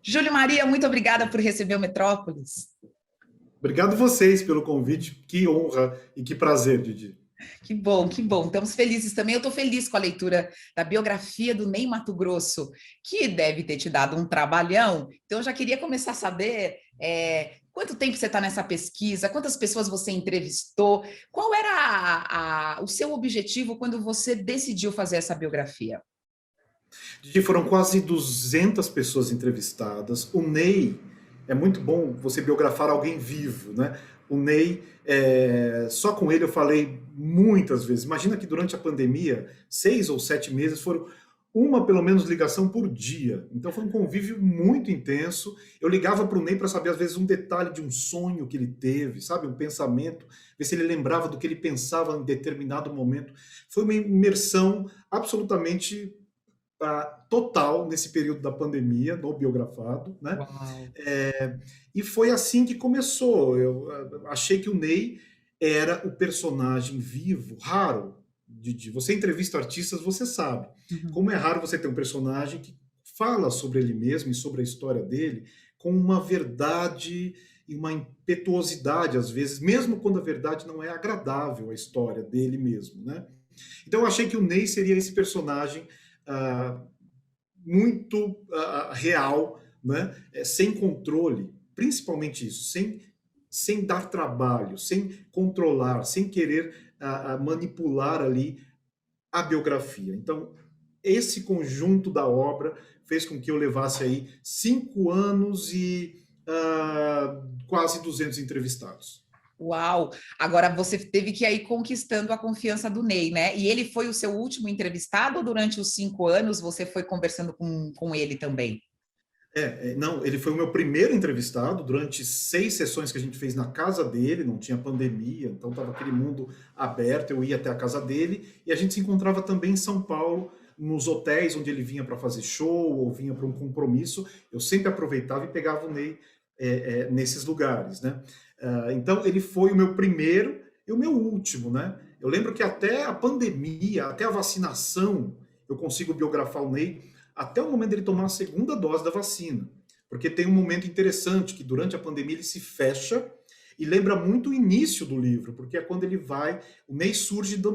Júlio Maria, muito obrigada por receber o Metrópolis. Obrigado vocês pelo convite. Que honra e que prazer, Didi. Que bom, que bom. Estamos felizes também. Eu estou feliz com a leitura da biografia do Ney Matogrosso, que deve ter te dado um trabalhão. Então, eu já queria começar a saber quanto tempo você está nessa pesquisa, quantas pessoas você entrevistou, qual era o seu objetivo quando você decidiu fazer essa biografia? Didi, foram quase 200 pessoas entrevistadas. O Ney, é muito bom você biografar alguém vivo, né? O Ney, só com ele eu falei muitas vezes. Imagina que durante a pandemia, 6 ou 7 meses foram uma, pelo menos, ligação por dia. Então foi um convívio muito intenso. Eu ligava para o Ney para saber, às vezes, um detalhe de um sonho que ele teve, sabe? Um pensamento, ver se ele lembrava do que ele pensava em determinado momento. Foi uma imersão absolutamente total nesse período da pandemia, no biografado, né? Uau. E foi assim que começou. Eu achei que o Ney era o personagem vivo, raro. De você entrevista artistas, você sabe. Uhum. Como é raro você ter um personagem que fala sobre ele mesmo e sobre a história dele com uma verdade e uma impetuosidade, às vezes, mesmo quando a verdade não é agradável à história dele mesmo, né? Então eu achei que o Ney seria esse personagem uh, muito real, né? Sem controle, principalmente isso, sem dar trabalho, sem controlar, sem querer manipular ali a biografia. Então, esse conjunto da obra fez com que eu levasse aí 5 anos e quase 200 entrevistados. Uau! Agora você teve que ir conquistando a confiança do Ney, né? E ele foi o seu último entrevistado ou durante os 5 anos você foi conversando com ele também? Não, ele foi o meu primeiro entrevistado durante 6 sessões que a gente fez na casa dele, não tinha pandemia, então estava aquele mundo aberto, eu ia até a casa dele e a gente se encontrava também em São Paulo, nos hotéis onde ele vinha para fazer show ou vinha para um compromisso, eu sempre aproveitava e pegava o Ney nesses lugares, né? Então ele foi o meu primeiro e o meu último, né? Eu lembro que até a pandemia, até a vacinação, eu consigo biografar o Ney, até o momento dele tomar a segunda dose da vacina. Porque tem um momento interessante que durante a pandemia ele se fecha e lembra muito o início do livro, porque é quando ele vai, o Ney surge de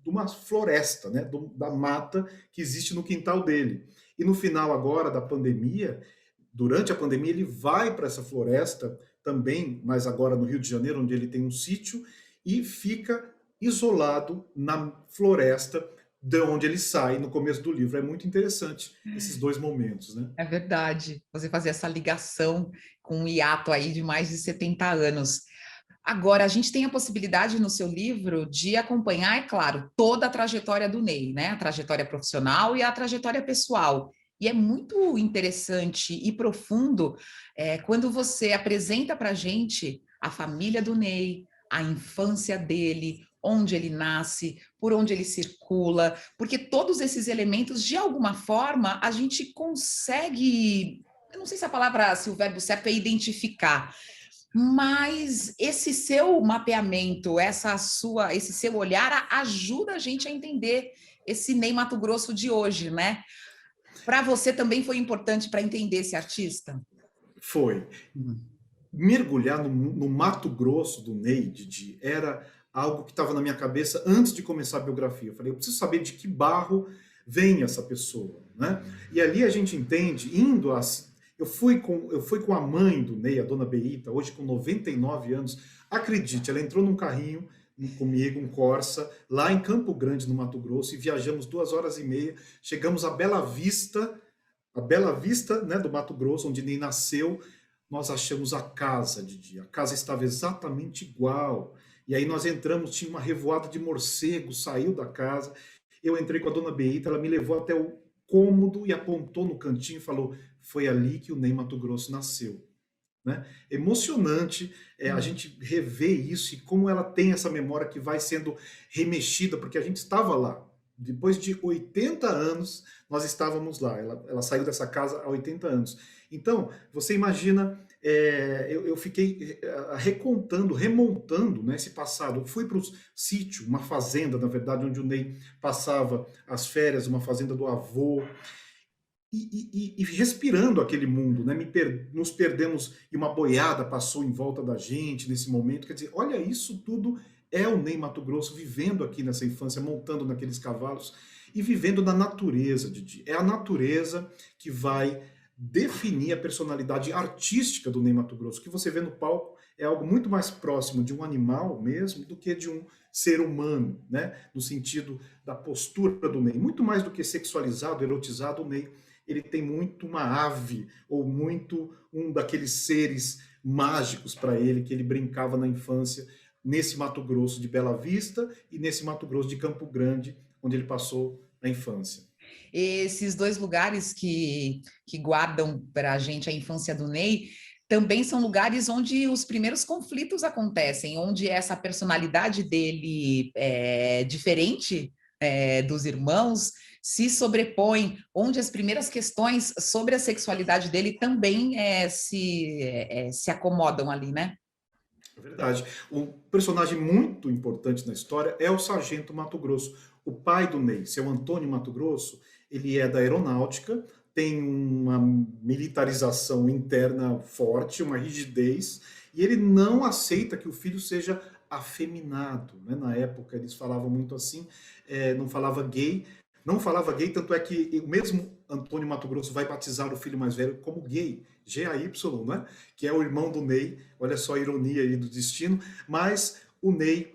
uma floresta, né, da mata que existe no quintal dele. E no final agora da pandemia, durante a pandemia, ele vai para essa floresta também, mas agora no Rio de Janeiro, onde ele tem um sítio, e fica isolado na floresta de onde ele sai no começo do livro. É muito interessante esses dois momentos, né? É verdade, você fazer essa ligação com um hiato aí de mais de 70 anos. Agora, a gente tem a possibilidade no seu livro de acompanhar, é claro, toda a trajetória do Ney, né? A trajetória profissional e a trajetória pessoal. E é muito interessante e profundo quando você apresenta para a gente a família do Ney, a infância dele, onde ele nasce, por onde ele circula, porque todos esses elementos, de alguma forma, a gente consegue, eu não sei se a palavra, se o verbo certo é identificar, mas esse seu mapeamento, esse seu olhar ajuda a gente a entender esse Ney Matogrosso de hoje, né? Para você também foi importante para entender esse artista? Foi. Mergulhar no Mato Grosso do Ney, Didi, era algo que estava na minha cabeça antes de começar a biografia. Eu falei, eu preciso saber de que barro vem essa pessoa, né? E ali a gente entende, eu fui com a mãe do Ney, a dona Beita, hoje com 99 anos. Acredite, ela entrou num carrinho comigo, um Corsa, lá em Campo Grande, no Mato Grosso, e viajamos 2 horas e meia. Chegamos a Bela Vista, né, do Mato Grosso, onde Ney nasceu. Nós achamos a casa, Didi. A casa estava exatamente igual. E aí nós entramos, tinha uma revoada de morcego, saiu da casa. Eu entrei com a dona Beita, ela me levou até o cômodo e apontou no cantinho e falou: foi ali que o Ney Matogrosso nasceu. Né? Emocionante a gente rever isso e como ela tem essa memória que vai sendo remexida, porque a gente estava lá. Depois de 80 anos, nós estávamos lá. Ela saiu dessa casa há 80 anos. Então, você imagina, eu fiquei recontando, remontando, né, esse passado. Eu fui para o sítio, uma fazenda, na verdade, onde o Ney passava as férias, uma fazenda do avô. e respirando aquele mundo, né? Nos perdemos e uma boiada passou em volta da gente nesse momento. Quer dizer, olha, isso tudo é o Ney Matogrosso vivendo aqui nessa infância, montando naqueles cavalos e vivendo na natureza, Didi. É a natureza que vai definir a personalidade artística do Ney Matogrosso. O que você vê no palco é algo muito mais próximo de um animal mesmo do que de um ser humano, né? No sentido da postura do Ney. Muito mais do que sexualizado, erotizado, o Ney ele tem muito uma ave, ou muito um daqueles seres mágicos para ele, que ele brincava na infância, nesse Mato Grosso de Bela Vista e nesse Mato Grosso de Campo Grande, onde ele passou a infância. Esses dois lugares que guardam para a gente a infância do Ney também são lugares onde os primeiros conflitos acontecem, onde essa personalidade dele é diferente dos irmãos se sobrepõe, onde as primeiras questões sobre a sexualidade dele também se acomodam ali, né? É verdade. Um personagem muito importante na história é o Sargento Mato Grosso. O pai do Ney, seu Antônio Mato Grosso, ele é da aeronáutica, tem uma militarização interna forte, uma rigidez, e ele não aceita que o filho seja afeminado, né? Na época eles falavam muito assim, não falava gay, não falava gay, tanto é que o mesmo Antônio Mato Grosso vai batizar o filho mais velho como gay, G-A-Y, né? Que é o irmão do Ney, olha só a ironia aí do destino, mas o Ney,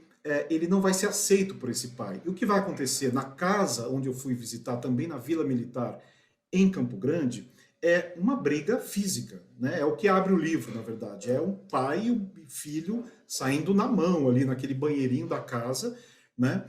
ele não vai ser aceito por esse pai. E o que vai acontecer na casa onde eu fui visitar, também na Vila Militar, em Campo Grande, é uma briga física, né? É o que abre o livro, na verdade. É o pai e o filho saindo na mão ali naquele banheirinho da casa, né?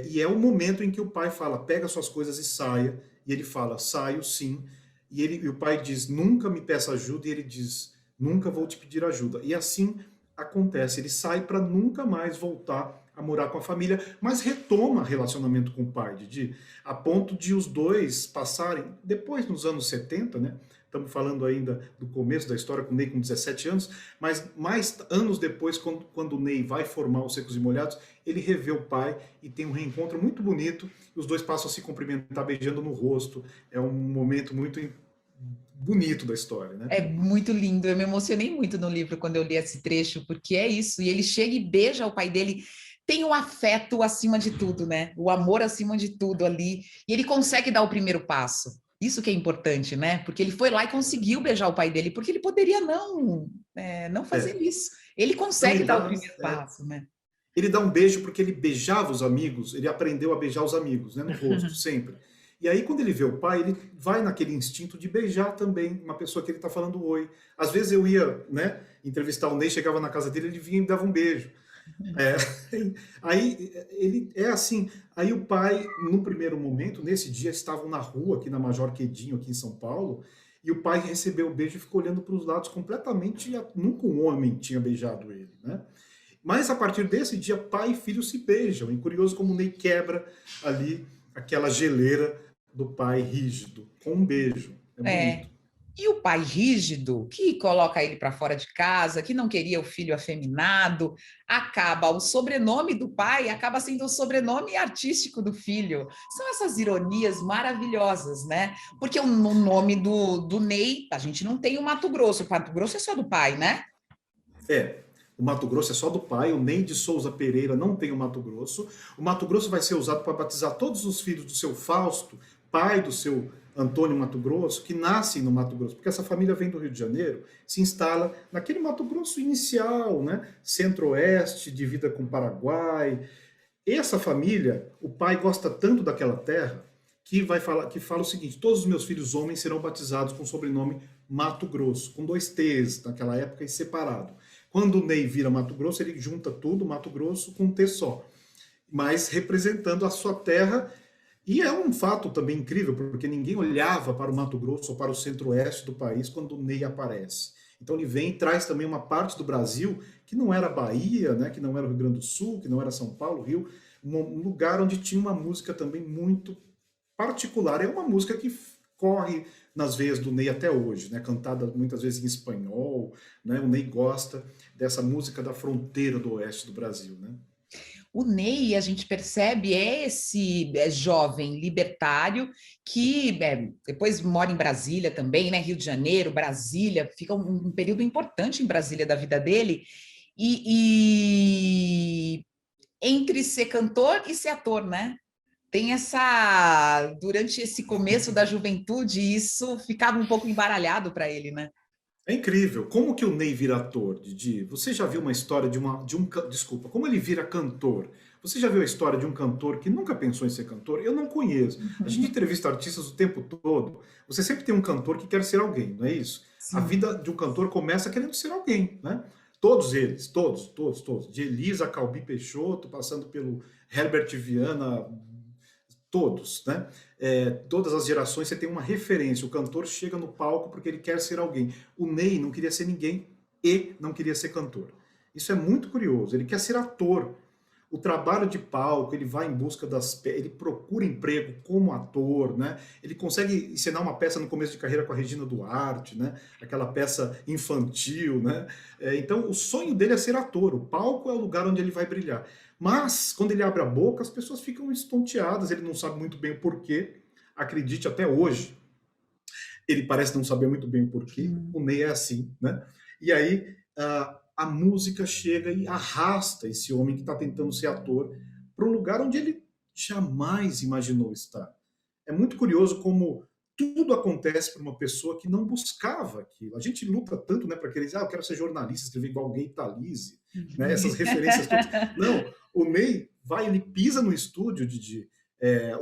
E é o momento em que o pai fala, pega suas coisas e saia, e ele fala, saio sim, e o pai diz, nunca me peça ajuda, e ele diz, nunca vou te pedir ajuda. E assim acontece, ele sai para nunca mais voltar a morar com a família, mas retoma relacionamento com o pai, Didi, a ponto de os dois passarem, depois nos anos 70, né? Estamos falando ainda do começo da história, com o Ney com 17 anos, mas mais anos depois, quando o Ney vai formar os Secos e Molhados, ele revê o pai e tem um reencontro muito bonito, e os dois passam a se cumprimentar beijando no rosto. É um momento muito bonito da história, né? É muito lindo, eu me emocionei muito no livro quando eu li esse trecho, porque é isso, e ele chega e beija o pai dele, tem o afeto acima de tudo, né? O amor acima de tudo ali, e ele consegue dar o primeiro passo. Isso que é importante, né? Porque ele foi lá e conseguiu beijar o pai dele, porque ele poderia não fazer É. isso. Ele Então consegue dar o primeiro passo, né? ele dá um beijo porque ele beijava os amigos, ele aprendeu a beijar os amigos, né, no rosto, sempre. E aí, quando ele vê o pai, ele vai naquele instinto de beijar também uma pessoa que ele está falando oi. Às vezes eu ia, né, entrevistar o Ney, chegava na casa dele, ele vinha e me dava um beijo. É, aí ele é assim. Aí o pai, no primeiro momento, nesse dia, estavam na rua, aqui na Major Quedinho, aqui em São Paulo, e o pai recebeu o beijo e ficou olhando para os lados completamente. Nunca um homem tinha beijado ele, né? Mas a partir desse dia, pai e filho se beijam. E curioso como o Ney quebra ali aquela geleira do pai rígido, com um beijo. É É. bonito. E o pai rígido, que coloca ele para fora de casa, que não queria o filho afeminado, o sobrenome do pai acaba sendo o sobrenome artístico do filho. São essas ironias maravilhosas, né? Porque no nome do Ney, a gente não tem o Mato Grosso é só do pai, né? É, o Mato Grosso é só do pai, o Ney de Souza Pereira não tem o Mato Grosso. O Mato Grosso vai ser usado para batizar todos os filhos do seu Fausto, pai do seu Antônio Mato Grosso, que nascem no Mato Grosso, porque essa família vem do Rio de Janeiro, se instala naquele Mato Grosso inicial, né? Centro-oeste, divida com o Paraguai. Essa família, o pai gosta tanto daquela terra que fala o seguinte: todos os meus filhos homens serão batizados com o sobrenome Mato Grosso, com dois T's naquela época e separado. Quando o Ney vira Mato Grosso, ele junta tudo, Mato Grosso, com um T só, mas representando a sua terra. E é um fato também incrível, porque ninguém olhava para o Mato Grosso ou para o centro-oeste do país quando o Ney aparece. Então ele vem e traz também uma parte do Brasil que não era Bahia, né, que não era o Rio Grande do Sul, que não era São Paulo, Rio, um lugar onde tinha uma música também muito particular. É uma música que corre nas veias do Ney até hoje, né, cantada muitas vezes em espanhol, né, o Ney gosta dessa música da fronteira do oeste do Brasil, né? O Ney, a gente percebe, é esse jovem libertário que depois mora em Brasília também, né? Rio de Janeiro, Brasília, fica um período importante em Brasília da vida dele. E entre ser cantor e ser ator, né? Tem essa. Durante esse começo da juventude, isso ficava um pouco embaralhado para ele, né? É incrível. Como que o Ney vira ator, Didi? Você já viu uma história desculpa, como ele vira cantor? Você já viu a história de um cantor que nunca pensou em ser cantor? Eu não conheço. A gente entrevista artistas o tempo todo. Você sempre tem um cantor que quer ser alguém, não é isso? A Sim. vida de um cantor começa querendo ser alguém, né? Todos eles, todos. De Elisa Calbi Peixoto, passando pelo Herbert Viana, todos, né? Todas as gerações você tem uma referência. O cantor chega no palco porque ele quer ser alguém. O Ney não queria ser ninguém e não queria ser cantor. Isso é muito curioso. Ele quer ser ator. O trabalho de palco, ele vai em busca ele procura emprego como ator, né? Ele consegue encenar uma peça no começo de carreira com a Regina Duarte, né? Aquela peça infantil, né? Então, o sonho dele é ser ator. O palco é o lugar onde ele vai brilhar. Mas, quando ele abre a boca, as pessoas ficam estonteadas, ele não sabe muito bem o porquê. Acredite, até hoje, ele parece não saber muito bem o porquê. O Ney é assim, né? E aí, a música chega e arrasta esse homem que está tentando ser ator para um lugar onde ele jamais imaginou estar. É muito curioso como tudo acontece para uma pessoa que não buscava aquilo. A gente luta tanto, né, para querer dizer, eu quero ser jornalista, escrever igual Gay Talese, né, essas referências todas. Não, o Ney vai, ele pisa no estúdio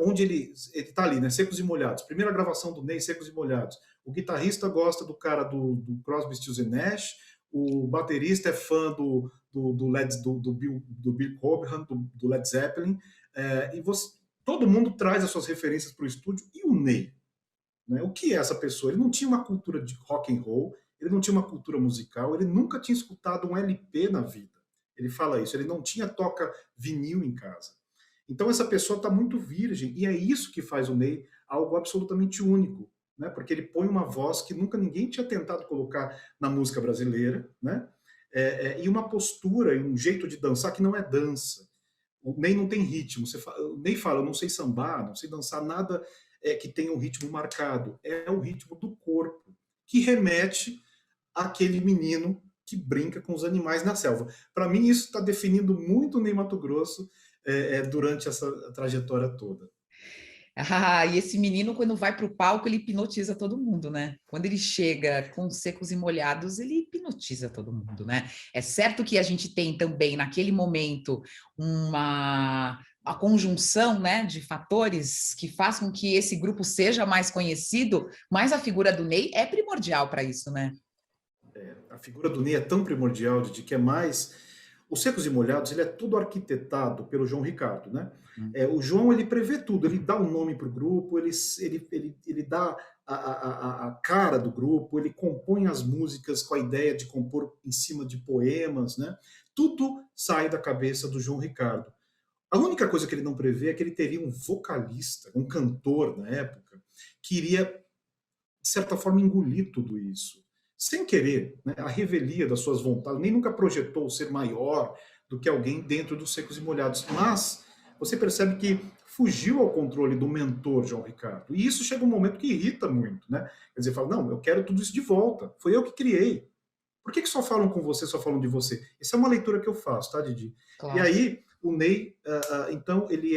onde ele está ali, né, Secos e Molhados. Primeira gravação do Ney, Secos e Molhados. O guitarrista gosta do cara do Crosby, Stills Nash, o baterista é fã do Bill Coburn, do Led Zeppelin, todo mundo traz as suas referências para o estúdio, e o Ney? Né? O que é essa pessoa? Ele não tinha uma cultura de rock and roll, ele não tinha uma cultura musical, ele nunca tinha escutado um LP na vida. Ele fala isso, ele não tinha toca vinil em casa. Então essa pessoa está muito virgem, e é isso que faz o Ney algo absolutamente único, né? Porque ele põe uma voz que nunca ninguém tinha tentado colocar na música brasileira, né? E uma postura e um jeito de dançar que não é dança. O Ney não tem ritmo. O Ney fala, eu não sei sambar, não sei dançar nada que tenha um ritmo marcado. É o ritmo do corpo, que remete àquele menino que brinca com os animais na selva. Para mim, isso está definindo muito o Ney Matogrosso durante essa trajetória toda. Ah, e esse menino, quando vai para o palco, ele hipnotiza todo mundo, né? Quando ele chega com Secos e Molhados, ele hipnotiza todo mundo, né? É certo que a gente tem também, naquele momento, a conjunção, né, de fatores que faz com que esse grupo seja mais conhecido, mas a figura do Ney é primordial para isso, né? A figura do Ney é tão primordial de que é mais. Os Secos e Molhados, ele é tudo arquitetado pelo João Ricardo, né? O João, ele prevê tudo, ele dá um nome para o grupo, ele dá a cara do grupo, ele compõe as músicas com a ideia de compor em cima de poemas, né? Tudo sai da cabeça do João Ricardo. A única coisa que ele não prevê é que ele teria um vocalista, um cantor na época, que iria, de certa forma, engolir tudo isso sem querer, né, a revelia das suas vontades, nem nunca projetou ser maior do que alguém dentro dos Secos e Molhados, mas você percebe que fugiu ao controle do mentor João Ricardo, e isso chega um momento que irrita muito, né? Quer dizer, fala, não, eu quero tudo isso de volta, foi eu que criei. Por que só falam com você, só falam de você? Essa é uma leitura que eu faço, tá, Didi? Claro. E aí, o Ney, então, ele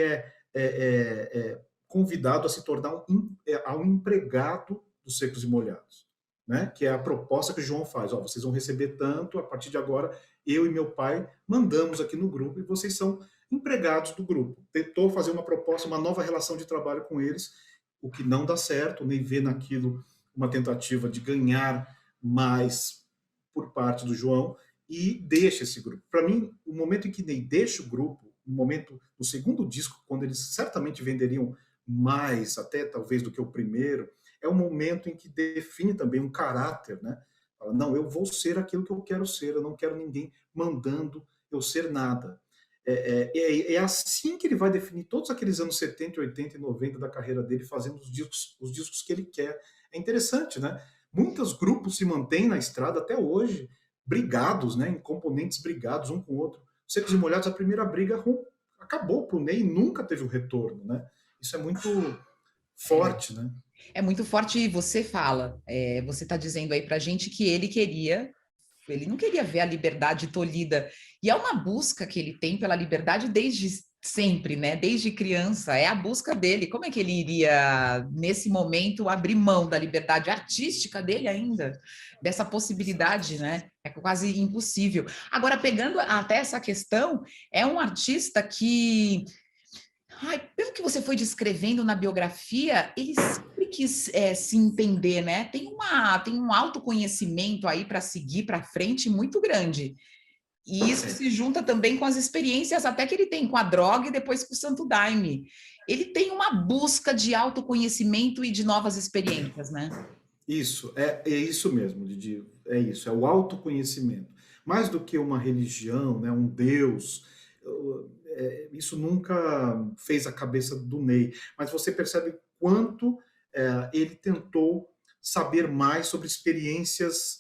convidado a se tornar um empregado dos Secos e Molhados. Né? Que é a proposta que o João faz. Ó, vocês vão receber tanto, a partir de agora, eu e meu pai mandamos aqui no grupo e vocês são empregados do grupo. Tentou fazer uma proposta, uma nova relação de trabalho com eles, o que não dá certo, nem vê naquilo uma tentativa de ganhar mais por parte do João e deixa esse grupo. Para mim, o momento em que Ney deixa o grupo, o momento do segundo disco, quando eles certamente venderiam mais, até talvez do que o primeiro, é um momento em que define também um caráter, né? Fala, não, eu vou ser aquilo que eu quero ser, eu não quero ninguém mandando eu ser nada. É assim que ele vai definir todos aqueles anos 70, 80 e 90 da carreira dele, fazendo os discos que ele quer. É interessante, né? Muitos grupos se mantêm na estrada até hoje, brigados, né? Em componentes brigados um com o outro. Secos e Molhados, a primeira briga acabou para o Ney e nunca teve um retorno, né? Isso é muito forte, né? É muito forte, você fala, você está dizendo aí para a gente que ele não queria ver a liberdade tolhida. E é uma busca que ele tem pela liberdade desde sempre, né? Desde criança, é a busca dele. Como é que ele iria, nesse momento, abrir mão da liberdade artística dele ainda? Dessa possibilidade, né? É quase impossível. Agora, pegando até essa questão, é um artista que, ai, pelo que você foi descrevendo na biografia, ele sempre quis se entender, né? Tem um autoconhecimento aí para seguir para frente muito grande. E isso se junta também com as experiências até que ele tem com a droga e depois com o Santo Daime. Ele tem uma busca de autoconhecimento e de novas experiências, né? Isso, é isso mesmo, Didi, é isso, é o autoconhecimento. Mais do que uma religião, né, um Deus, isso nunca fez a cabeça do Ney, mas você percebe quanto ele tentou saber mais sobre experiências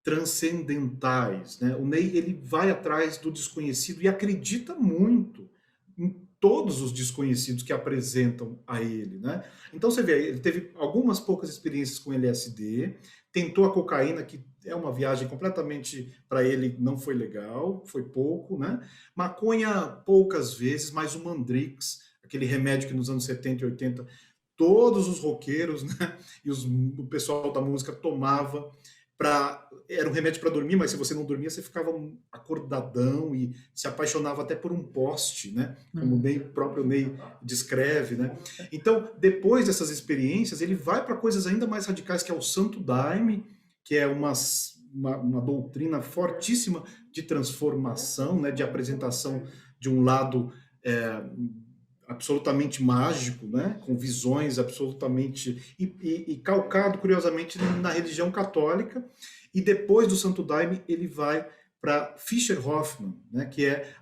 transcendentais, né? O Ney, ele vai atrás do desconhecido e acredita muito em todos os desconhecidos que apresentam a ele, né? Então você vê, ele teve algumas poucas experiências com LSD, tentou a cocaína, que é uma viagem completamente, para ele não foi legal, foi pouco, né? Maconha poucas vezes, mas o Mandrix, aquele remédio que nos anos 70 e 80 todos os roqueiros, né, e o pessoal da música tomava, era um remédio para dormir, mas se você não dormia, você ficava acordadão e se apaixonava até por um poste, né? Como o próprio Ney descreve, né? Então, depois dessas experiências, ele vai para coisas ainda mais radicais, que é o Santo Daime, que é uma doutrina fortíssima de transformação, né? De apresentação de um lado absolutamente mágico, né? Com visões absolutamente e calcado curiosamente na religião católica. E depois do Santo Daime ele vai para Fischer Hoffmann, né? Que é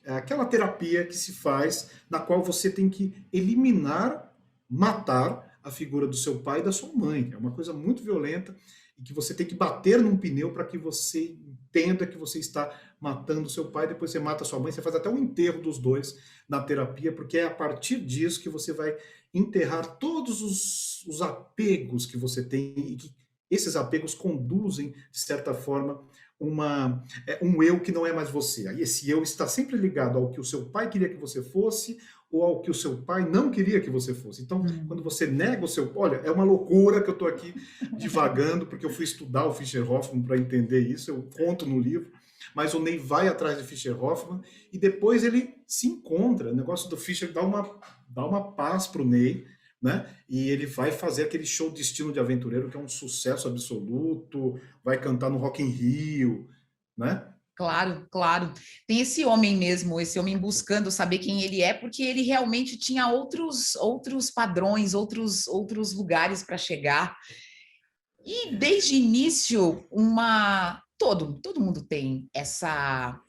aquela terapia que se faz na qual você tem que eliminar, matar a figura do seu pai e da sua mãe. É uma coisa muito violenta e que você tem que bater num pneu para que você entenda que você está matando seu pai, depois você mata sua mãe, você faz até um enterro dos dois na terapia, porque é a partir disso que você vai enterrar todos os apegos que você tem e que esses apegos conduzem, de certa forma, um eu que não é mais você. Aí esse eu está sempre ligado ao que o seu pai queria que você fosse ou ao que o seu pai não queria que você fosse. Então, quando você nega o seu... Olha, é uma loucura que eu estou aqui divagando, porque eu fui estudar o Fischer Hoffmann para entender isso, eu conto no livro, mas o Ney vai atrás de Fischer Hoffmann e depois ele se encontra. O negócio do Fischer dá uma paz para o Ney, né? E ele vai fazer aquele show Destino de Aventureiro, que é um sucesso absoluto, vai cantar no Rock in Rio, né? Claro, claro. Tem esse homem mesmo, esse homem buscando saber quem ele é, porque ele realmente tinha outros padrões, outros lugares para chegar. E desde o início, todo mundo tem essa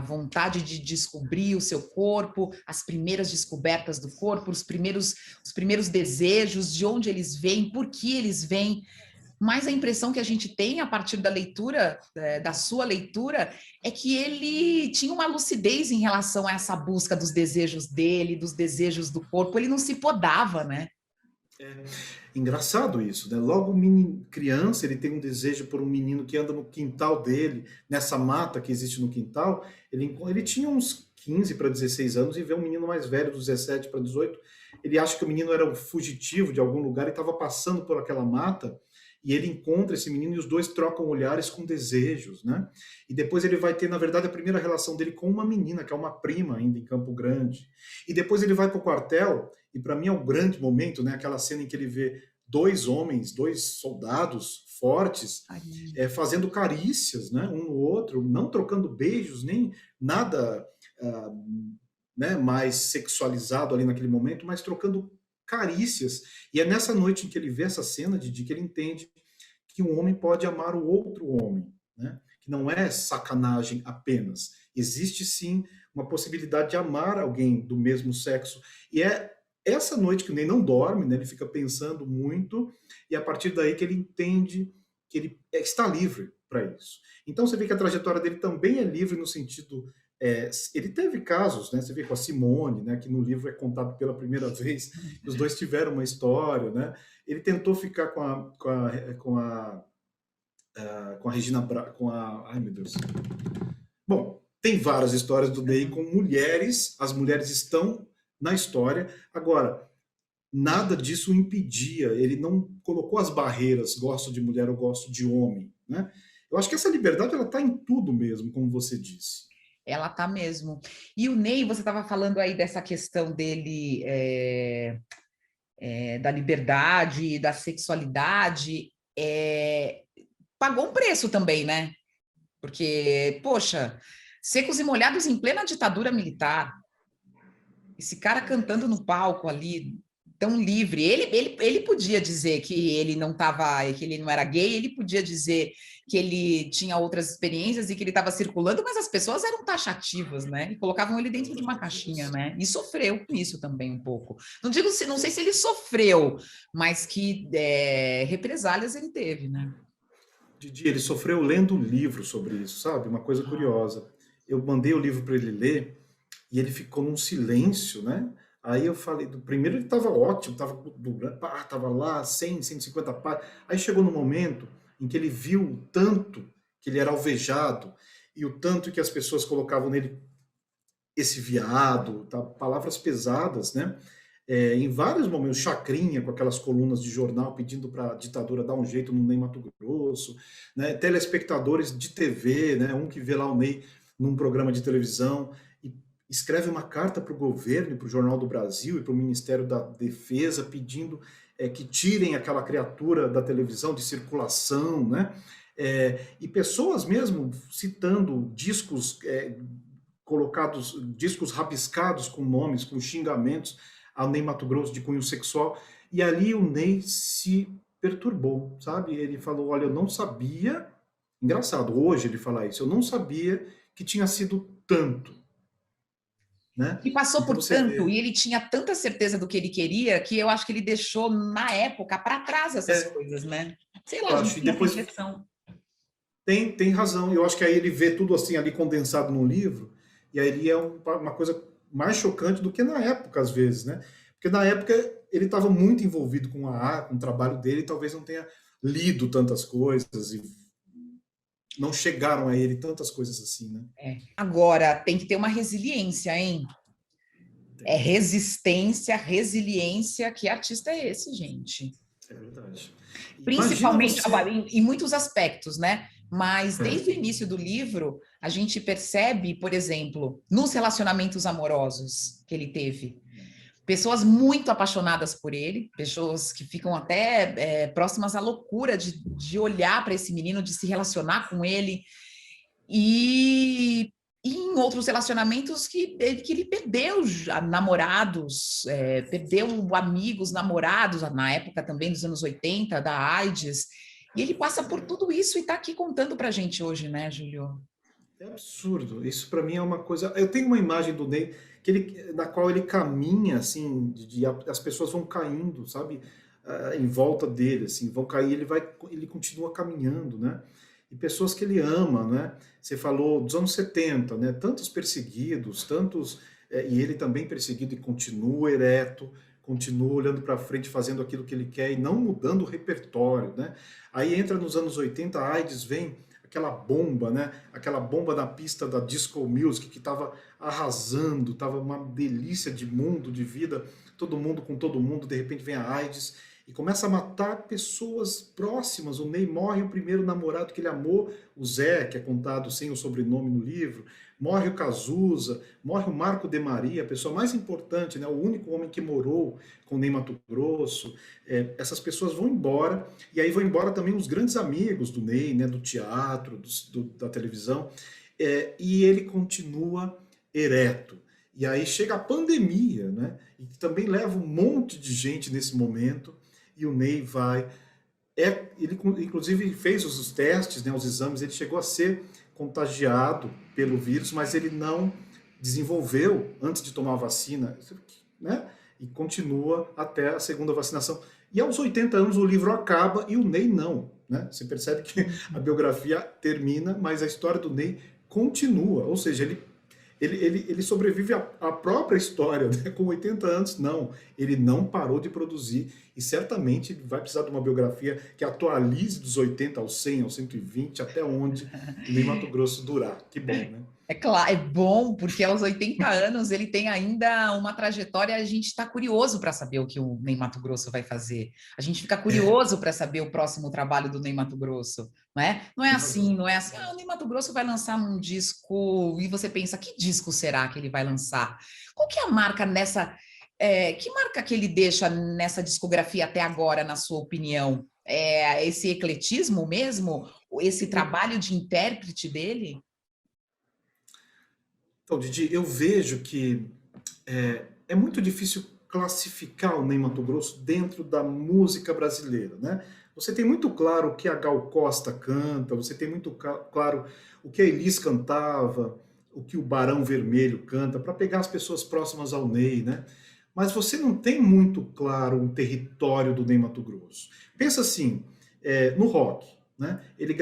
vontade de descobrir o seu corpo, as primeiras descobertas do corpo, os primeiros desejos, de onde eles vêm, por que eles vêm. Mas a impressão que a gente tem a partir da leitura, da sua leitura, é que ele tinha uma lucidez em relação a essa busca dos desejos dele, dos desejos do corpo. Ele não se podava, né? É engraçado isso, né? Logo criança, ele tem um desejo por um menino que anda no quintal dele, nessa mata que existe no quintal. Ele tinha uns 15 para 16 anos e vê um menino mais velho, dos 17 para 18. Ele acha que o menino era um fugitivo de algum lugar e estava passando por aquela mata. E ele encontra esse menino e os dois trocam olhares com desejos, né? E depois ele vai ter, na verdade, a primeira relação dele com uma menina, que é uma prima ainda em Campo Grande. E depois ele vai para o quartel, e para mim é um grande momento, né? Aquela cena em que ele vê dois homens, dois soldados fortes, fazendo carícias, né? Um no outro, não trocando beijos, nem nada né, mais sexualizado ali naquele momento, mas trocando carícias. E é nessa noite em que ele vê essa cena, Didi, que ele entende que um homem pode amar o outro homem, né? Que não é sacanagem apenas. Existe sim uma possibilidade de amar alguém do mesmo sexo. E é essa noite que o Ney não dorme, né? Ele fica pensando muito, e a partir daí que ele entende que ele está livre para isso. Então você vê que a trajetória dele também é livre no sentido Ele teve casos, né? Você vê com a Simone, né? Que no livro é contado pela primeira vez, os dois tiveram uma história, né? Ele tentou ficar com a Regina com a, ai meu Deus. Bom, tem várias histórias do Ney com mulheres, as mulheres estão na história. Agora, nada disso o impedia, ele não colocou as barreiras, gosto de mulher ou gosto de homem, né? Eu acho que essa liberdade ela está em tudo mesmo, como você disse. Ela tá mesmo. E o Ney, você estava falando aí dessa questão dele, da liberdade, da sexualidade, pagou um preço também, né? Porque, poxa, Secos e Molhados em plena ditadura militar, esse cara cantando no palco ali, tão livre. Ele podia dizer que ele não tava, que ele não era gay, ele podia dizer que ele tinha outras experiências e que ele estava circulando, mas as pessoas eram taxativas, né? E colocavam ele dentro de uma caixinha, né? E sofreu com isso também um pouco. Não digo, não sei se ele sofreu, mas que represálias ele teve, né? Didi, ele sofreu lendo um livro sobre isso, sabe? Uma coisa curiosa. Eu mandei o livro para ele ler e ele ficou num silêncio, né? Aí eu falei, do primeiro ele estava ótimo, estava lá 100, 150 páginas. Aí chegou no momento em que ele viu o tanto que ele era alvejado e o tanto que as pessoas colocavam nele esse viado, tá? Palavras pesadas, né? Em vários momentos, Chacrinha, com aquelas colunas de jornal pedindo para a ditadura dar um jeito no Ney Matogrosso, né? Telespectadores de TV, né? Um que vê lá o Ney num programa de televisão e escreve uma carta para o governo, para o Jornal do Brasil e para o Ministério da Defesa pedindo que tirem aquela criatura da televisão de circulação, né? E pessoas mesmo citando discos colocados, discos rabiscados com nomes, com xingamentos ao Ney Matogrosso de cunho sexual, e ali o Ney se perturbou, sabe? Ele falou, olha, eu não sabia, engraçado, hoje ele fala isso, eu não sabia que tinha sido tanto, né? E passou Então por você tanto, vê... e ele tinha tanta certeza do que ele queria, que eu acho que ele deixou, na época, para trás essas coisas, né? Sei lá, eu a acho, gente e tem essa depois impressão. tem razão, eu acho que aí ele vê tudo assim ali condensado num livro, e aí ele é uma coisa mais chocante do que na época, às vezes, né? Porque na época ele estava muito envolvido com o trabalho dele, e talvez não tenha lido tantas coisas, e não chegaram a ele tantas coisas assim, né? Agora, tem que ter uma resiliência, hein? É resistência, resiliência. Que artista é esse, gente? É verdade. Imagina Principalmente você... em muitos aspectos, né? Mas desde o início do livro, a gente percebe, por exemplo, nos relacionamentos amorosos que ele teve, pessoas muito apaixonadas por ele, pessoas que ficam até próximas à loucura de olhar para esse menino, de se relacionar com ele, e em outros relacionamentos que ele perdeu namorados, perdeu amigos, namorados, na época também dos anos 80, da AIDS, e ele passa por tudo isso e está aqui contando para a gente hoje, né, Júlio? É absurdo. Isso para mim é uma coisa. Eu tenho uma imagem do Ney na qual ele caminha assim, as pessoas vão caindo, sabe, em volta dele, assim, vão cair. Ele continua caminhando, né? E pessoas que ele ama, né? Você falou dos anos 70, né? Tantos perseguidos, tantos e ele também perseguido e continua ereto, continua olhando para frente, fazendo aquilo que ele quer e não mudando o repertório, né? Aí entra nos anos 80, a AIDS vem aquela bomba, né? Aquela bomba na pista da disco music que estava arrasando, estava uma delícia de mundo, de vida, todo mundo com todo mundo, de repente vem a AIDS e começa a matar pessoas próximas. O Ney morre o primeiro namorado que ele amou, o Zé, que é contado sem o sobrenome no livro, morre o Cazuza, morre o Marco de Maria, a pessoa mais importante, né? O único homem que morou com o Ney Matogrosso. Essas pessoas vão embora, e aí vão embora também os grandes amigos do Ney, né? Do teatro, da televisão, e ele continua ereto. E aí chega a pandemia, né? E que também leva um monte de gente nesse momento, e o Ney vai... ele inclusive fez os testes, né, os exames, ele chegou a ser contagiado pelo vírus, mas ele não desenvolveu antes de tomar a vacina, né? E continua até a segunda vacinação. E aos 80 anos o livro acaba e o Ney não, né? Você percebe que a biografia termina, mas a história do Ney continua, ou seja, Ele sobrevive à própria história, né? Com 80 anos, não. Ele não parou de produzir e certamente vai precisar de uma biografia que atualize dos 80 aos 100, aos 120, até onde o Ney Matogrosso durar. Que bom, né? É claro, é bom, porque aos 80 anos ele tem ainda uma trajetória, a gente está curioso para saber o que o Ney Matogrosso vai fazer. A gente fica curioso para saber o próximo trabalho do Ney Matogrosso, não é? Não é Tem assim, razão. não é assim, o Ney Matogrosso vai lançar um disco e você pensa, que disco será que ele vai lançar? Qual que é a marca nessa, que marca que ele deixa nessa discografia até agora, na sua opinião? É esse ecletismo mesmo? Esse trabalho de intérprete dele? Então, Didi, eu vejo que é muito difícil classificar o Ney Matogrosso dentro da música brasileira, né? Você tem muito claro o que a Gal Costa canta, você tem muito claro o que a Elis cantava, o que o Barão Vermelho canta, para pegar as pessoas próximas ao Ney, né? Mas você não tem muito claro um território do Ney Matogrosso. Pensa assim, no rock, né? Ele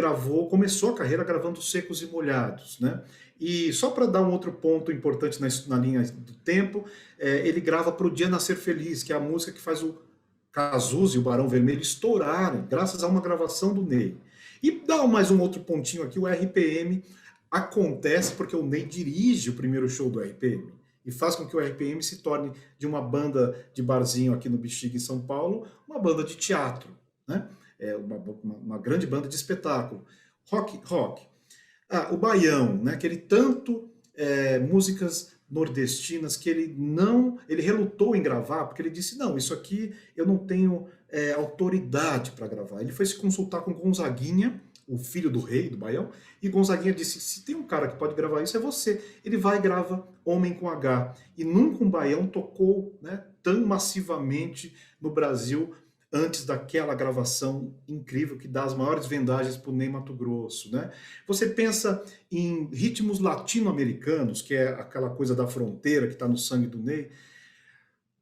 começou a carreira gravando Secos e Molhados, né? E só para dar um outro ponto importante na linha do tempo, ele grava Pro Dia Nascer Feliz, que é a música que faz o Cazuza e o Barão Vermelho estourarem, graças a uma gravação do Ney. E dá mais um outro pontinho aqui, o RPM acontece porque o Ney dirige o primeiro show do RPM e faz com que o RPM se torne, de uma banda de barzinho aqui no Bexiga, em São Paulo, uma banda de teatro, né? Uma grande banda de espetáculo. Rock. O Baião, né? Que ele tanto músicas nordestinas que ele relutou em gravar, porque ele disse, não, isso aqui eu não tenho autoridade para gravar. Ele foi se consultar com Gonzaguinha, o filho do rei do Baião, e Gonzaguinha disse, se tem um cara que pode gravar isso, é você. Ele vai e grava Homem com H. E nunca um Baião tocou, né, tão massivamente no Brasil antes daquela gravação incrível que dá as maiores vendagens para o Ney Matogrosso, né? Você pensa em ritmos latino-americanos, que é aquela coisa da fronteira que está no sangue do Ney,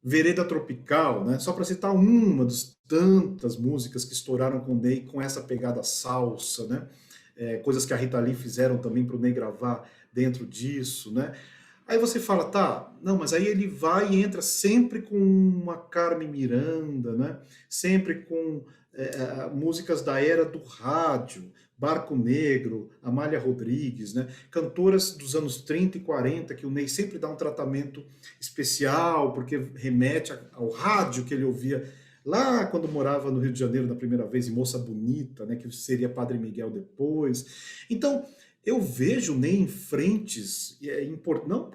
Vereda Tropical, né? Só para citar uma das tantas músicas que estouraram com o Ney com essa pegada salsa, né? Coisas que a Rita Lee fizeram também para o Ney gravar dentro disso, né? Aí você fala, tá, não, mas aí ele vai e entra sempre com uma Carmen Miranda, né? Sempre com músicas da era do rádio, Barco Negro, Amália Rodrigues, né? Cantoras dos anos 30 e 40, que o Ney sempre dá um tratamento especial, porque remete ao rádio que ele ouvia lá quando morava no Rio de Janeiro na primeira vez, em Moça Bonita, né? Que seria Padre Miguel depois. Então, eu vejo o Ney em frentes,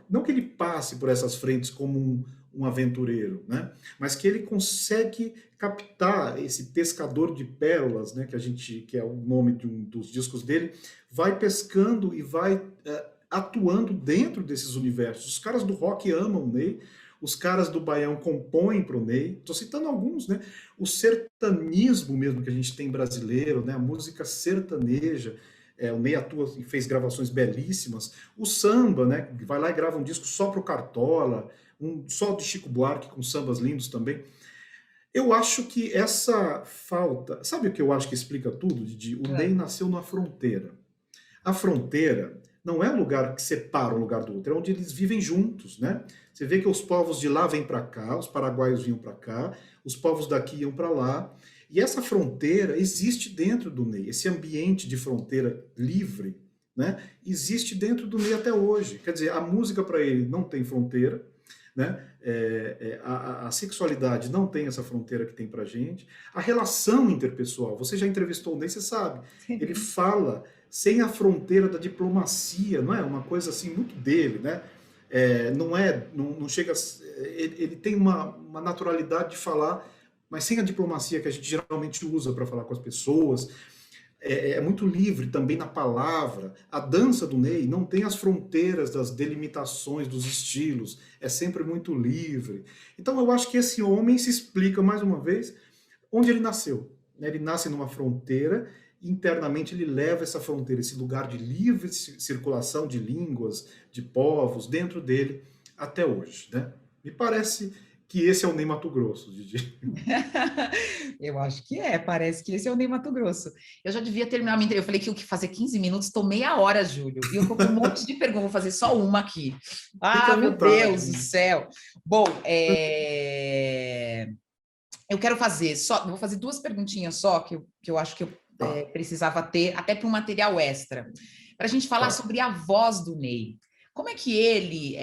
não que ele passe por essas frentes como um aventureiro, né? Mas que ele consegue captar esse pescador de pérolas, né? Que é o nome de um dos discos dele, vai pescando e vai atuando dentro desses universos. Os caras do rock amam o Ney, os caras do Baião compõem para o Ney, estou citando alguns, né? O sertanismo mesmo que a gente tem brasileiro, né? A música sertaneja, o Ney atua e fez gravações belíssimas. O samba, né? Vai lá e grava um disco só pro Cartola, só de Chico Buarque, com sambas lindos também. Eu acho que essa falta... Sabe o que eu acho que explica tudo, Didi? O Ney nasceu na fronteira. A fronteira não é um lugar que separa um lugar do outro, é onde eles vivem juntos, né? Você vê que os povos de lá vêm para cá, os paraguaios vinham para cá, os povos daqui iam para lá, e essa fronteira existe dentro do Ney, esse ambiente de fronteira livre, né? Existe dentro do Ney até hoje. Quer dizer, a música para ele não tem fronteira, né? A sexualidade não tem essa fronteira que tem pra gente. A relação interpessoal, você já entrevistou o Ney, você sabe, ele fala sem a fronteira da diplomacia, não é? Uma coisa assim muito dele, né? Não chega. Ele tem uma naturalidade de falar, mas sem a diplomacia que a gente geralmente usa para falar com as pessoas. É muito livre também na palavra. A dança do Ney não tem as fronteiras das delimitações dos estilos, é sempre muito livre. Então eu acho que esse homem se explica, mais uma vez, onde ele nasceu. Ele nasce numa fronteira, internamente ele leva essa fronteira, esse lugar de livre circulação de línguas, de povos, dentro dele, até hoje, né? Me parece que esse é o Ney Matogrosso, Didi. Eu acho que é, parece que esse é o Ney Matogrosso. Eu já devia terminar a minha entrevista. Eu falei que o que fazer 15 minutos, tô meia hora, Júlio. E eu tô com um monte de perguntas, vou fazer só uma aqui. Fica Ah, à meu vontade, Deus do Didi. céu. Bom, eu quero fazer só, vou fazer duas perguntinhas só, que eu acho que eu Tá, precisava ter, até para um material extra, para a gente falar tá. sobre a voz do Ney. Como é que ele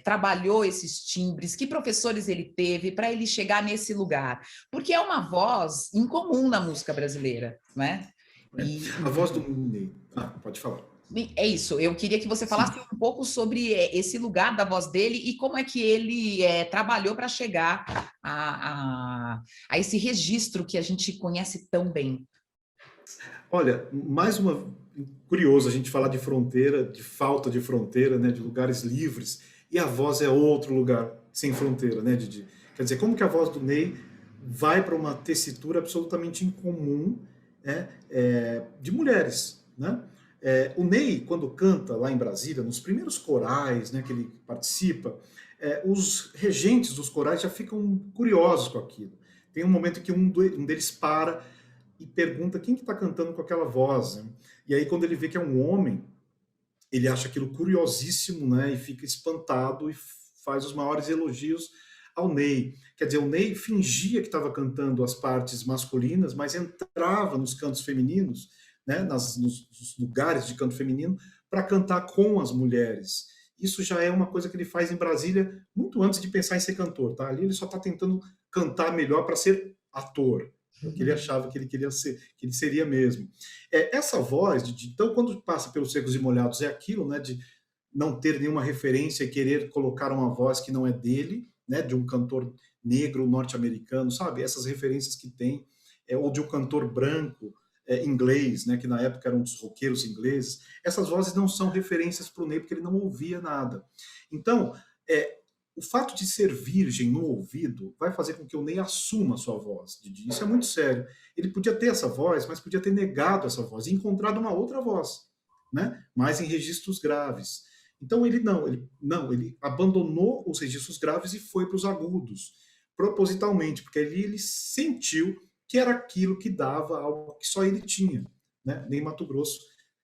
trabalhou esses timbres? Que professores ele teve para ele chegar nesse lugar? Porque é uma voz incomum na música brasileira, né? É. A voz do Ney. Ah, pode falar. É isso. Eu queria que você Sim. falasse um pouco sobre esse lugar da voz dele e como é que ele trabalhou para chegar a esse registro que a gente conhece tão bem. Olha, mais uma curioso a gente falar de fronteira, de falta de fronteira, né, de lugares livres, e a voz é outro lugar sem fronteira, né, Didi? Quer dizer, como que a voz do Ney vai para uma tessitura absolutamente incomum, né, de mulheres, né? O Ney, quando canta lá em Brasília, nos primeiros corais, né, que ele participa, os regentes dos corais já ficam curiosos com aquilo. Tem um momento que um deles para e pergunta quem que está cantando com aquela voz. Né? E aí, quando ele vê que é um homem, ele acha aquilo curiosíssimo, né? E fica espantado e faz os maiores elogios ao Ney. Quer dizer, o Ney fingia que estava cantando as partes masculinas, mas entrava nos cantos femininos, né? Nos lugares de canto feminino, para cantar com as mulheres. Isso já é uma coisa que ele faz em Brasília muito antes de pensar em ser cantor, tá? Ali ele só está tentando cantar melhor para ser ator. É o que ele achava que ele queria ser, que ele seria mesmo. Essa voz, então, quando passa pelos Secos e Molhados, é aquilo, né, de não ter nenhuma referência e querer colocar uma voz que não é dele, né, de um cantor negro norte-americano, sabe? Essas referências que tem, ou de um cantor branco inglês, né, que na época eram dos roqueiros ingleses. Essas vozes não são referências para o Ney, porque ele não ouvia nada. Então, o fato de ser virgem no ouvido vai fazer com que o Ney assuma a sua voz, Didi. Isso é muito sério. Ele podia ter essa voz, mas podia ter negado essa voz e encontrado uma outra voz, né? Mas em registros graves. Então ele abandonou os registros graves e foi para os agudos, propositalmente, porque ali ele sentiu que era aquilo que dava algo que só ele tinha, né? Nem Mato Grosso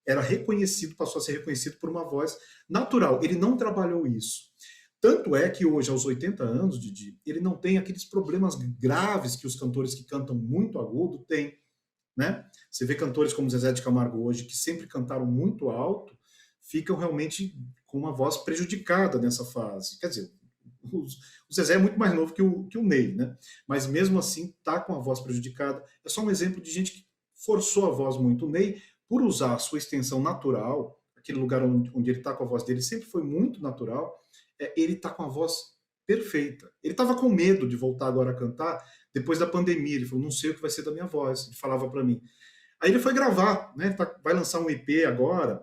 era reconhecido, passou a ser reconhecido por uma voz natural. Ele não trabalhou isso. Tanto é que hoje, aos 80 anos, Didi, ele não tem aqueles problemas graves que os cantores que cantam muito agudo têm, né? Você vê cantores como Zezé de Camargo hoje, que sempre cantaram muito alto, ficam realmente com uma voz prejudicada nessa fase. Quer dizer, o Zezé é muito mais novo que o Ney, né? Mas mesmo assim tá com a voz prejudicada. É só um exemplo de gente que forçou a voz muito. O Ney, por usar a sua extensão natural, aquele lugar onde ele está com a voz dele sempre foi muito natural, ele está com a voz perfeita. Ele estava com medo de voltar agora a cantar depois da pandemia. Ele falou, não sei o que vai ser da minha voz. Ele falava para mim. Aí ele foi gravar, né? Vai lançar um EP agora,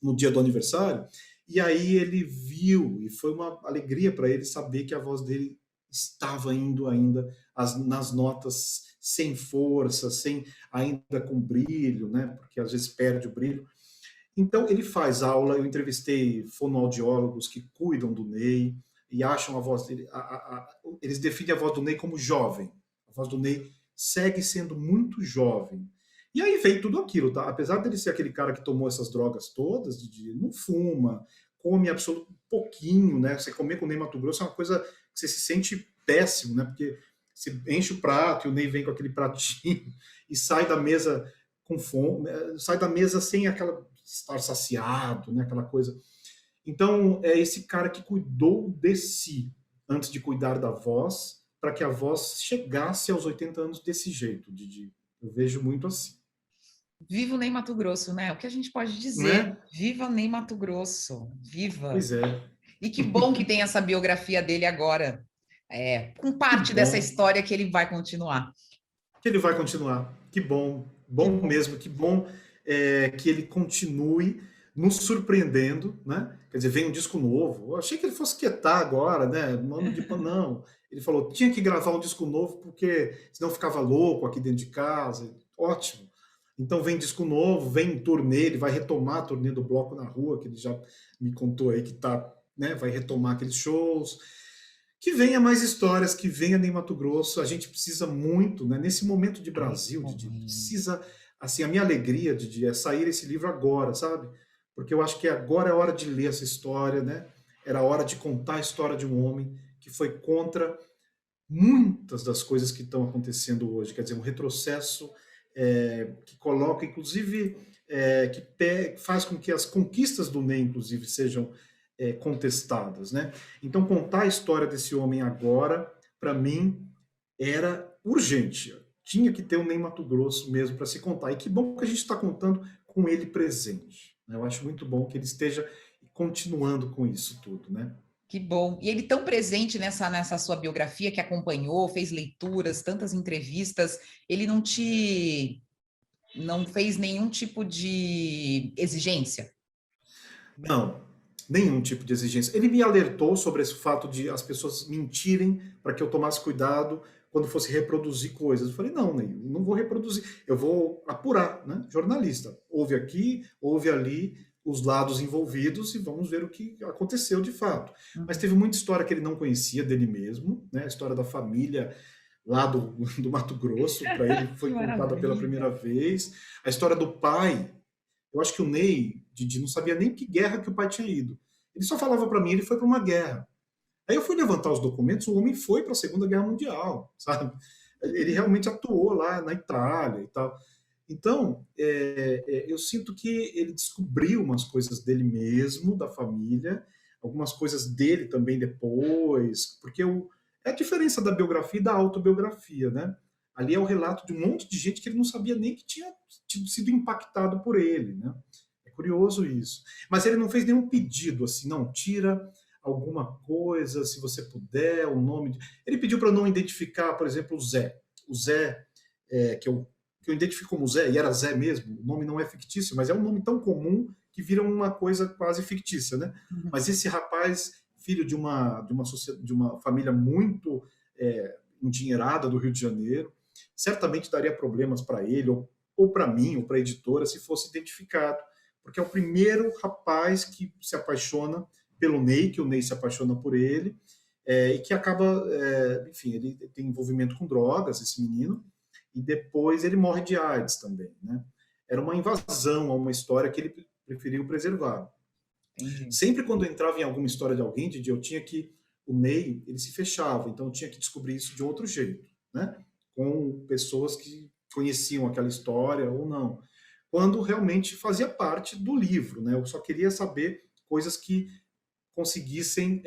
no dia do aniversário, e aí ele viu, e foi uma alegria para ele saber que a voz dele estava indo ainda nas notas sem força, sem ainda com brilho, né? Porque às vezes perde o brilho. Então, ele faz aula, eu entrevistei fonoaudiólogos que cuidam do Ney e acham a voz dele. Eles definem a voz do Ney como jovem. A voz do Ney segue sendo muito jovem. E aí vem tudo aquilo, tá? Apesar dele ser aquele cara que tomou essas drogas todas, não fuma, come absolutamente pouquinho, né? Você comer com o Ney Mato Grosso é uma coisa que você se sente péssimo, né? Porque você enche o prato e o Ney vem com aquele pratinho e sai da mesa com fome, sai da mesa sem aquela estar saciado, né? Aquela coisa. Então, é esse cara que cuidou de si antes de cuidar da voz, para que a voz chegasse aos 80 anos desse jeito, Didi. Eu vejo muito assim. Viva o Ney Mato Grosso, né? O que a gente pode dizer? Né? Viva o Ney Mato Grosso, viva! Pois é. E que bom que tem essa biografia dele agora, com Que parte dessa bom história que ele vai continuar. que ele vai continuar. Que bom. Que Bom bom. mesmo. Que bom que ele continue nos surpreendendo, né? Quer dizer, vem um disco novo. Eu achei que ele fosse quietar agora, né? No ano de não. Ele falou, tinha que gravar um disco novo porque senão ficava louco aqui dentro de casa. Ótimo. Então vem disco novo, vem turnê, ele vai retomar a turnê do Bloco na Rua, que ele já me contou aí que tá, né? Vai retomar aqueles shows. Que venha mais histórias, que venha Ney Matogrosso. A gente precisa muito, né? Nesse momento de Nesse Brasil, Didi, momento. precisa, assim, a minha alegria, Didi, é sair esse livro agora, sabe? Porque eu acho que agora é hora de ler essa história, né? Era hora de contar a história de um homem que foi contra muitas das coisas que estão acontecendo hoje. Quer dizer, um retrocesso que coloca, inclusive, faz com que as conquistas do Ney, inclusive, sejam contestadas, né? Então, contar a história desse homem agora, para mim, era urgente. Tinha que ter o Ney Matogrosso mesmo para se contar. E que bom que a gente está contando com ele presente, né? Eu acho muito bom que ele esteja continuando com isso tudo, né? Que bom. E ele tão presente nessa sua biografia que acompanhou, fez leituras, tantas entrevistas, ele não fez nenhum tipo de exigência? Não, nenhum tipo de exigência. Ele me alertou sobre esse fato de as pessoas mentirem para que eu tomasse cuidado quando fosse reproduzir coisas. Eu falei, não, Ney, não vou reproduzir, eu vou apurar, né? Jornalista. Ouve aqui, ouve ali os lados envolvidos e vamos ver o que aconteceu de fato. Mas Uhum. teve muita história que ele não conhecia dele mesmo, né? A história da família lá do Mato Grosso, para ele Que foi contada pela maravilha! primeira vez. A história do pai, eu acho que o Ney, Didi, não sabia nem que guerra que o pai tinha ido. Ele só falava para mim, ele foi para uma guerra. Aí eu fui levantar os documentos, o homem foi para a Segunda Guerra Mundial, sabe? Ele realmente atuou lá na Itália e tal. Então, eu sinto que ele descobriu umas coisas dele mesmo, da família, algumas coisas dele também depois, porque é a diferença da biografia e da autobiografia, né? Ali é o relato de um monte de gente que ele não sabia nem que tinha sido impactado por ele, né? É curioso isso. Mas ele não fez nenhum pedido assim, não, tira alguma coisa, se você puder, o nome. Ele pediu para não identificar, por exemplo, o Zé. O Zé, que eu identifico como Zé, e era Zé mesmo, o nome não é fictício, mas é um nome tão comum que vira uma coisa quase fictícia, né? Uhum. Mas esse rapaz, filho de uma família muito endinheirada do Rio de Janeiro, certamente daria problemas para ele, ou para mim, ou para a editora, se fosse identificado, porque é o primeiro rapaz que se apaixona pelo Ney, que o Ney se apaixona por ele, e que acaba, enfim, ele tem envolvimento com drogas, esse menino, e depois ele morre de AIDS também, né? Era uma invasão a uma história que ele preferiu preservar. Entendi. Sempre quando eu entrava em alguma história de alguém, Didi, eu tinha que o Ney, ele se fechava, então eu tinha que descobrir isso de outro jeito, né? Com pessoas que conheciam aquela história ou não. Quando realmente fazia parte do livro, né? Eu só queria saber coisas que conseguissem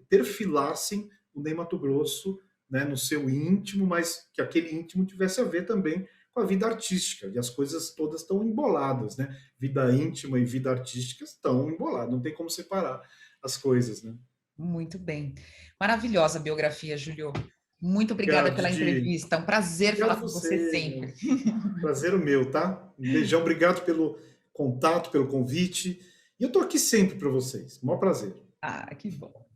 perfilassem o Ney Matogrosso, né, no seu íntimo, mas que aquele íntimo tivesse a ver também com a vida artística. E as coisas todas estão emboladas, né? Vida íntima e vida artística estão emboladas, não tem como separar as coisas, né? Muito bem. Maravilhosa a biografia, Júlio. Muito obrigada Obrigado, pela Didi. entrevista. É um prazer Obrigado falar a com você você. sempre. Prazer o meu, tá? Um beijão, obrigado pelo contato, pelo convite. E eu tô aqui sempre para vocês. Maior prazer. Ah, que bom.